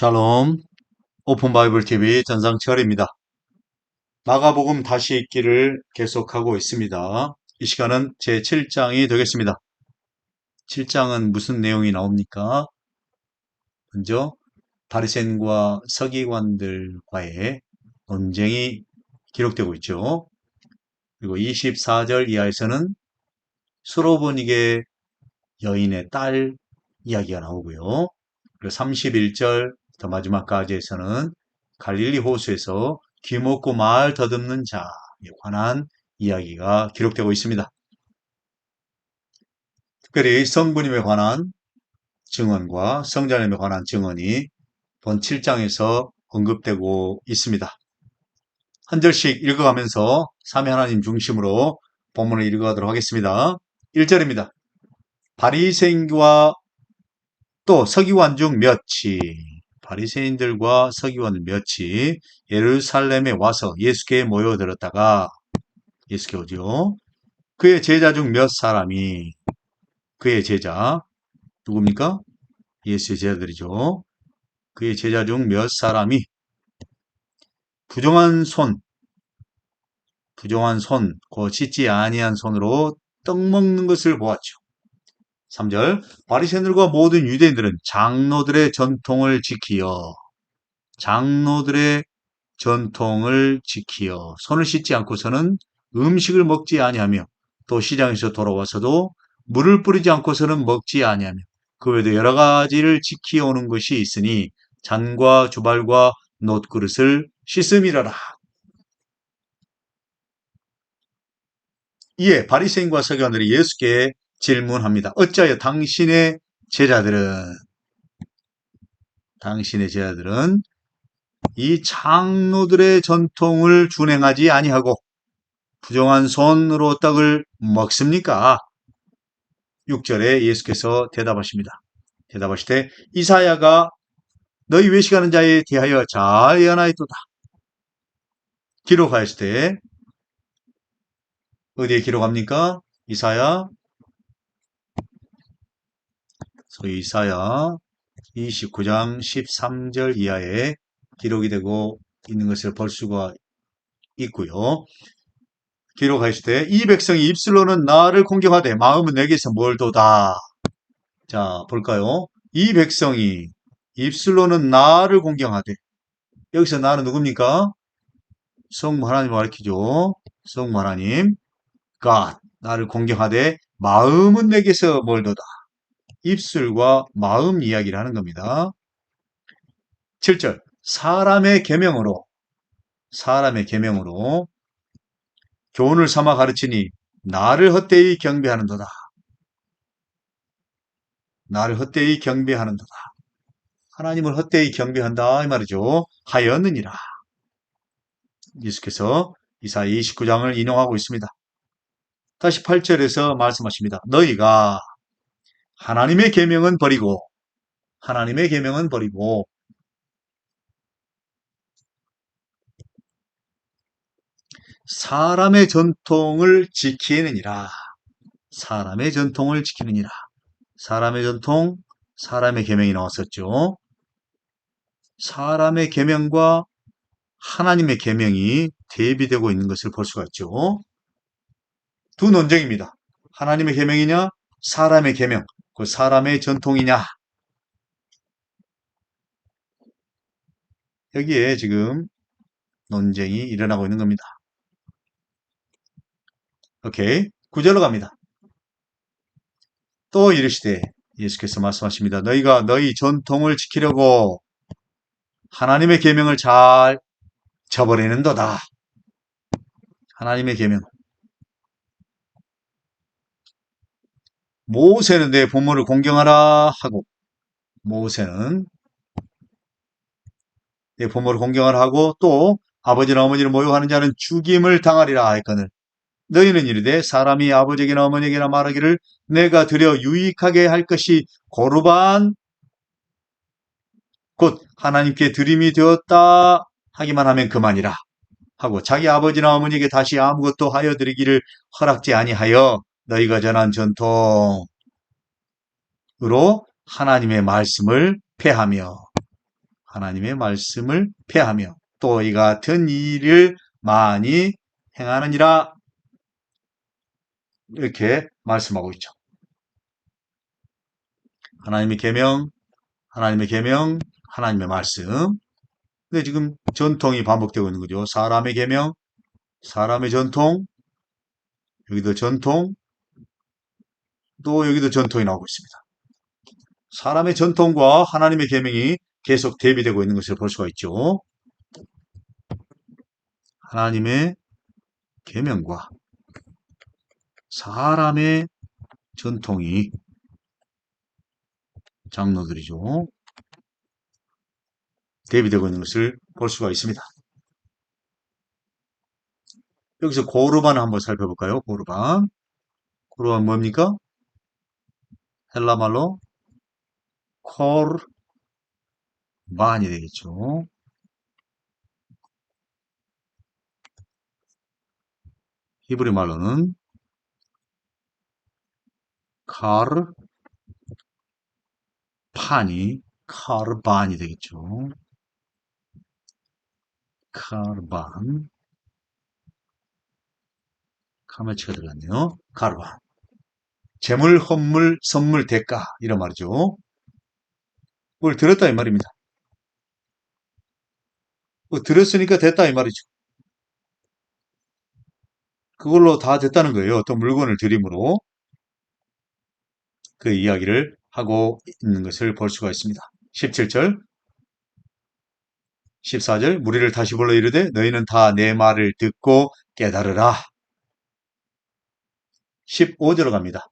샬롬, 오픈 바이블 TV 전상철입니다. 마가복음 다시 읽기를 계속하고 있습니다. 이 시간은 제 7장이 되겠습니다. 7장은 무슨 내용이 나옵니까? 먼저 바리새인과 서기관들과의 논쟁이 기록되고 있죠. 그리고 24절 이하에서는 수로보니게 여인의 딸 이야기가 나오고요. 그리고 31절 마지막까지에서는 갈릴리 호수에서 귀 먹고 말 더듬는 자에 관한 이야기가 기록되고 있습니다. 특별히 성부님에 관한 증언과 성자님에 관한 증언이 본 7장에서 언급되고 있습니다. 한 절씩 읽어가면서 삼위 하나님 중심으로 본문을 읽어가도록 하겠습니다. 1절입니다. 바리새인과 또 서기관 중 몇이 바리새인들과 서기관 몇이 예루살렘에 와서 예수께 모여들었다가 예수께 오죠. 그의 제자 중 몇 사람이 그의 제자 누굽니까? 예수의 제자들이죠. 그의 제자 중 몇 사람이 부정한 손, 곧 씻지 아니한 손으로 떡 먹는 것을 보았죠. 3절 바리새인들과 모든 유대인들은 장로들의 전통을 지키어 손을 씻지 않고서는 음식을 먹지 아니하며 또 시장에서 돌아와서도 물을 뿌리지 않고서는 먹지 아니하며 그 외에도 여러 가지를 지키오는 것이 있으니 잔과 주발과 놋그릇을 씻음이라라. 이에 바리새인과 서기관들이 예수께 질문합니다. 어찌하여 당신의 제자들은 이 장로들의 전통을 준행하지 아니하고 부정한 손으로 떡을 먹습니까? 6절에 예수께서 대답하시되 이사야가 너희 외식하는 자에 대하여 잘 예언하였도다. 기록하였을 때 어디에 기록합니까? 이사야 29장 13절 이하에 기록이 되고 있는 것을 볼 수가 있고요. 기록하실 때 이 백성이 입술로는 나를 공경하되 마음은 내게서 멀도다. 자, 볼까요? 이 백성이 입술로는 나를 공경하되 여기서 나는 누굽니까? 성부 하나님을 가리키죠. 성부 하나님 God 나를 공경하되 마음은 내게서 멀도다. 입술과 마음 이야기를 하는 겁니다. 7절 사람의 계명으로 교훈을 삼아 가르치니 나를 헛되이 경배하는도다. 하나님을 헛되이 경배한다 이 말이죠. 하였느니라. 예수께서 이사야 29장을 인용하고 있습니다. 다시 8절에서 말씀하십니다. 너희가 하나님의 계명은 버리고 사람의 전통을 지키느니라. 사람의 전통, 사람의 계명이 나왔었죠. 사람의 계명과 하나님의 계명이 대비되고 있는 것을 볼 수가 있죠. 두 논쟁입니다. 하나님의 계명이냐, 사람의 계명, 그 사람의 전통이냐. 여기에 지금 논쟁이 일어나고 있는 겁니다. 오케이. 9절로 갑니다. 또 이르시되 예수께서 말씀하십니다. 너희가 너희 전통을 지키려고 하나님의 계명을 잘 저버리는도다. 하나님의 계명. 모세는 내 부모를 공경하라 하고 또 아버지나 어머니를 모욕하는 자는 죽임을 당하리라 했거늘 너희는 이르되 사람이 아버지에게나 어머니에게나 말하기를 내가 드려 유익하게 할 것이 고르반 곧 하나님께 드림이 되었다 하기만 하면 그만이라 하고 자기 아버지나 어머니에게 다시 아무것도 하여 드리기를 허락지 아니하여 너희가 전한 전통으로 하나님의 말씀을 폐하며 하나님의 말씀을 폐하며 또 이 같은 일을 많이 행하느니라. 이렇게 말씀하고 있죠. 하나님의 계명, 하나님의 계명, 하나님의 말씀. 근데 지금 전통이 반복되고 있는 거죠. 사람의 계명, 사람의 전통, 여기도 전통, 또 여기도 전통이 나오고 있습니다. 사람의 전통과 하나님의 계명이 계속 대비되고 있는 것을 볼 수가 있죠. 하나님의 계명과 사람의 전통이 장로들이죠. 대비되고 있는 것을 볼 수가 있습니다. 여기서 고르반을 한번 살펴볼까요? 고르반. 고르반 뭡니까? 헬라말로 콜반이 되겠죠. 히브리 말로는 카르반이 되겠죠. 카르반. 카메치가 들어갔네요. 카르반. 재물, 헌물, 선물, 대가 이런 말이죠. 그걸 들었다 이 말입니다. 들었으니까 됐다 이 말이죠. 그걸로 다 됐다는 거예요. 어떤 물건을 드림으로 그 이야기를 하고 있는 것을 볼 수가 있습니다. 17절, 14절 무리를 다시 불러 이르되 너희는 다 내 말을 듣고 깨달으라. 15절로 갑니다.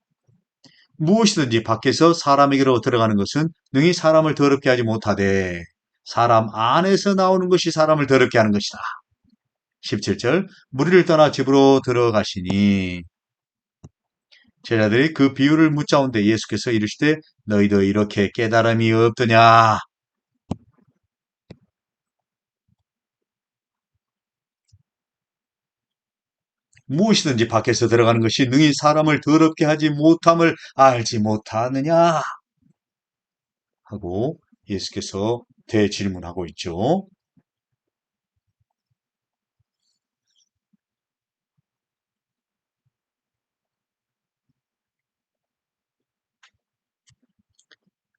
무엇이든지 밖에서 사람에게로 들어가는 것은 능히 사람을 더럽게 하지 못하되 사람 안에서 나오는 것이 사람을 더럽게 하는 것이다. 17절 무리를 떠나 집으로 들어가시니 제자들이 그 비유를 묻자온데 예수께서 이르시되 너희도 이렇게 깨달음이 없더냐. 무엇이든지 밖에서 들어가는 것이 능히 사람을 더럽게 하지 못함을 알지 못하느냐 하고 예수께서 대질문하고 있죠.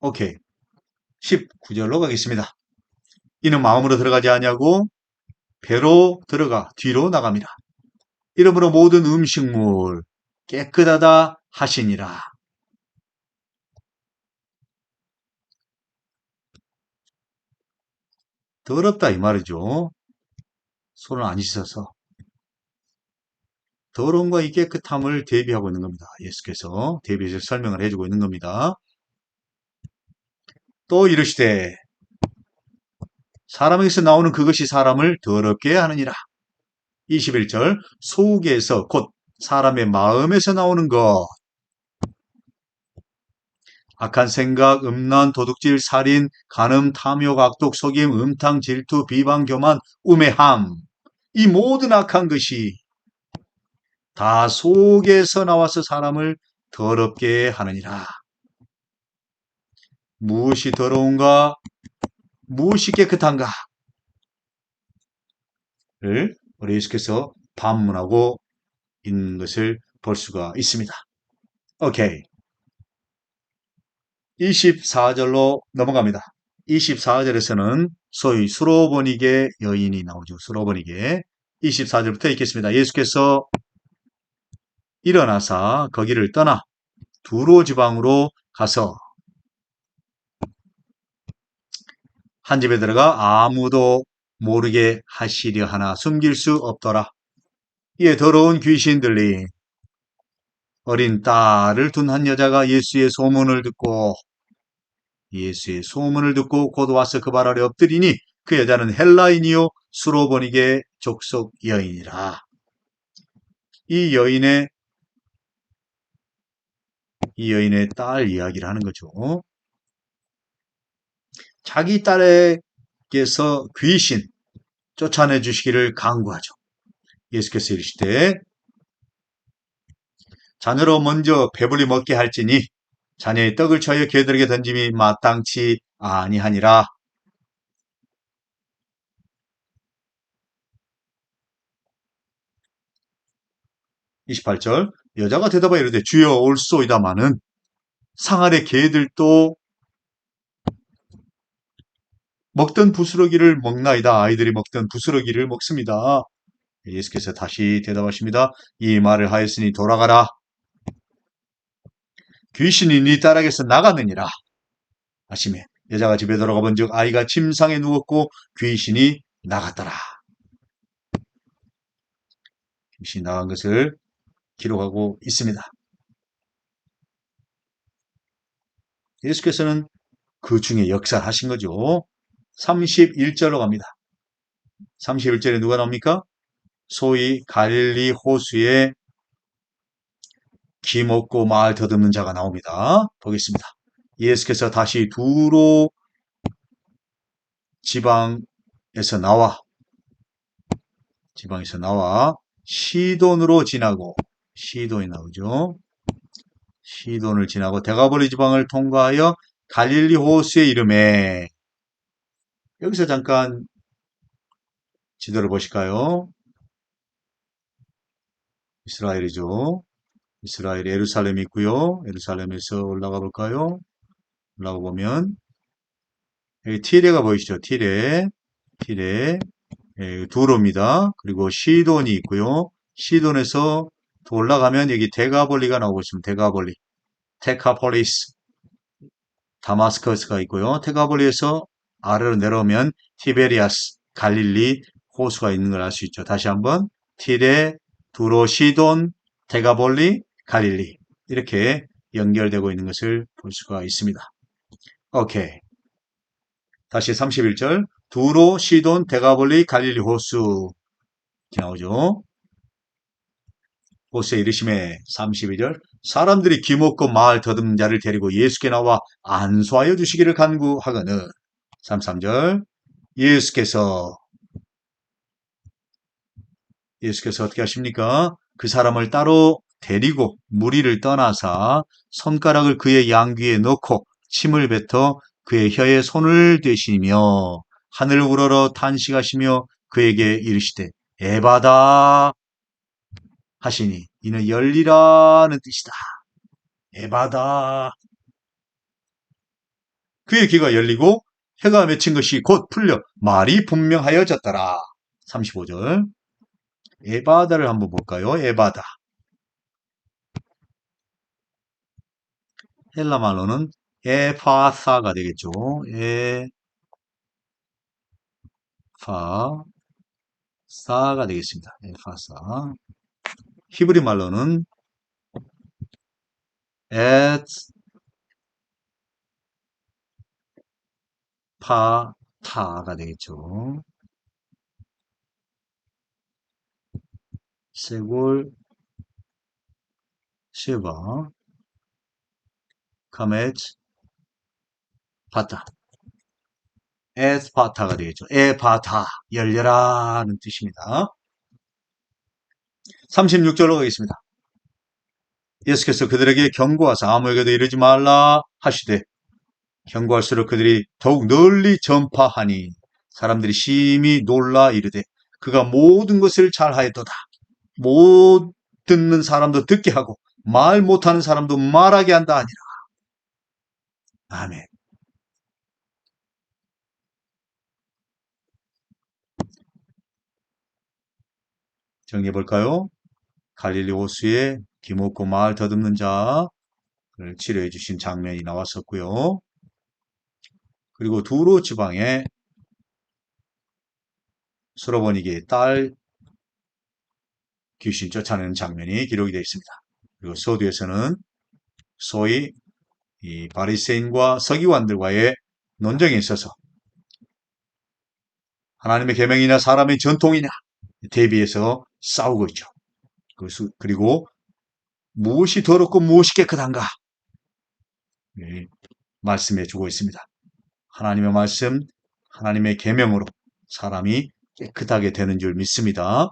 오케이. 19절로 가겠습니다. 이는 마음으로 들어가지 아니하고 배로 들어가 뒤로 나갑니다. 이러므로 모든 음식물 깨끗하다 하시니라. 더럽다 이 말이죠. 손을 안 씻어서. 더러움과 이 깨끗함을 대비하고 있는 겁니다. 예수께서 대비해서 설명을 해주고 있는 겁니다. 또 이르시되 사람에게서 나오는 그것이 사람을 더럽게 하느니라. 21절 속에서 곧 사람의 마음에서 나오는 것 악한 생각, 음란, 도둑질, 살인, 간음, 탐욕, 악독, 속임, 음탕, 질투, 비방, 교만, 우매함 이 모든 악한 것이 다 속에서 나와서 사람을 더럽게 하느니라. 무엇이 더러운가? 무엇이 깨끗한가? 를 우리 예수께서 반문하고 있는 것을 볼 수가 있습니다. 오케이. 24절로 넘어갑니다. 24절에서는 소위 수로보니게 여인이 나오죠. 수로보니게. 24절부터 읽겠습니다. 예수께서 일어나사 거기를 떠나 두로 지방으로 가서 한 집에 들어가 아무도 모르게 하시려 하나 숨길 수 없더라. 이에 더러운 귀신들이 어린 딸을 둔 한 여자가 예수의 소문을 듣고 곧 와서 그 발 아래 엎드리니 그 여자는 헬라인이요 수로보니게 족속 여인이라. 이 여인의 딸 이야기를 하는 거죠. 자기 딸에게서 귀신 쫓아내 주시기를 간구하죠. 예수께서 이르시되 자녀로 먼저 배불리 먹게 할지니 자녀의 떡을 쳐여 개들에게 던짐이 마땅치 아니하니라. 28절 여자가 대답하여 이르되 주여 올소이다마는 상 아래 개들도 먹던 부스러기를 먹나이다. 아이들이 먹던 부스러기를 먹습니다. 예수께서 다시 대답하십니다. 이 말을 하였으니 돌아가라. 귀신이 네 딸에게서 나가느니라 하시매 여자가 집에 돌아가 본즉 아이가 침상에 누웠고 귀신이 나갔더라. 귀신이 나간 것을 기록하고 있습니다. 예수께서는 그 중에 역사를 하신 거죠. 31절로 갑니다. 31절에 누가 나옵니까? 소위 갈릴리 호수에 기 먹고 말 더듬는 자가 나옵니다. 보겠습니다. 예수께서 다시 두로 지방에서 나와 시돈으로 지나고 시돈이 나오죠. 시돈을 지나고 데가볼리 지방을 통과하여 갈릴리 호수에 이르매 여기서 잠깐 지도를 보실까요? 이스라엘이죠. 이스라엘 예루살렘이 있고요. 예루살렘에서 올라가 볼까요? 올라가 보면 여기 티레가 보이시죠? 티레 두로입니다. 그리고 시돈이 있고요. 시돈에서 더 올라가면 여기 데가볼리가 나오고 있습니다. 데가볼리, 테카폴리스, 다마스커스가 있고요. 테가볼리에서 아래로 내려오면 티베리아스, 갈릴리 호수가 있는 걸 알 수 있죠. 다시 한번 티레, 두로, 시돈, 데가볼리, 갈릴리 이렇게 연결되고 있는 것을 볼 수가 있습니다. 오케이. 다시 31절 두로, 시돈, 데가볼리, 갈릴리 호수 이렇게 나오죠. 호수에 이르심에 32절 사람들이 기먹고 마을 더듬는 자를 데리고 예수께 나와 안수하여 주시기를 간구하거늘 33절 예수께서 어떻게 하십니까? 그 사람을 따로 데리고 무리를 떠나사 손가락을 그의 양귀에 넣고 침을 뱉어 그의 혀에 손을 대시며 하늘을 우러러 탄식하시며 그에게 이르시되 에바다 하시니 이는 열리라는 뜻이다. 에바다. 그의 귀가 열리고 혀가 맺힌 것이 곧 풀려 말이 분명하여졌더라. 35절 에바다를 한번 볼까요? 에바다. 헬라 말로는 에파사가 되겠죠. 에파사가 되겠습니다. 에파사. 히브리 말로는 에파타가 되겠죠. 세골 시바 카메츠 파타 에스파타가 되겠죠. 에파타 열려라는 뜻입니다. 36절로 가겠습니다. 예수께서 그들에게 경고하사 아무에게도 이르지 말라 하시되 경고할수록 그들이 더욱 널리 전파하니 사람들이 심히 놀라 이르되 그가 모든 것을 잘하였도다. 못 듣는 사람도 듣게 하고 말 못하는 사람도 말하게 한다 하니라. 아멘. 정리해 볼까요? 갈릴리 호수에 기먹고 말 더듬는 자를 치료해 주신 장면이 나왔었고요. 그리고 두로 지방에 수로보니게의 딸 귀신 쫓아내는 장면이 기록이 되어 있습니다. 그리고 서두에서는 소위 이 바리새인과 서기관들과의 논쟁에 있어서 하나님의 계명이냐 사람의 전통이냐 대비해서 싸우고 있죠. 그리고 무엇이 더럽고 무엇이 깨끗한가 말씀해 주고 있습니다. 하나님의 말씀, 하나님의 계명으로 사람이 깨끗하게 되는 줄 믿습니다.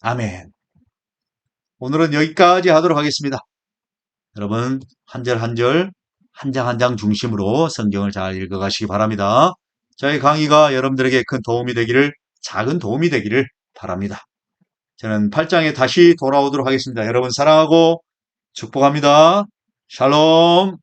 아멘. 오늘은 여기까지 하도록 하겠습니다. 여러분 한 절 한 절, 한 장 한 장 중심으로 성경을 잘 읽어가시기 바랍니다. 저희 강의가 여러분들에게 큰 도움이 되기를, 작은 도움이 되기를 바랍니다. 저는 8장에 다시 돌아오도록 하겠습니다. 여러분 사랑하고 축복합니다. 샬롬.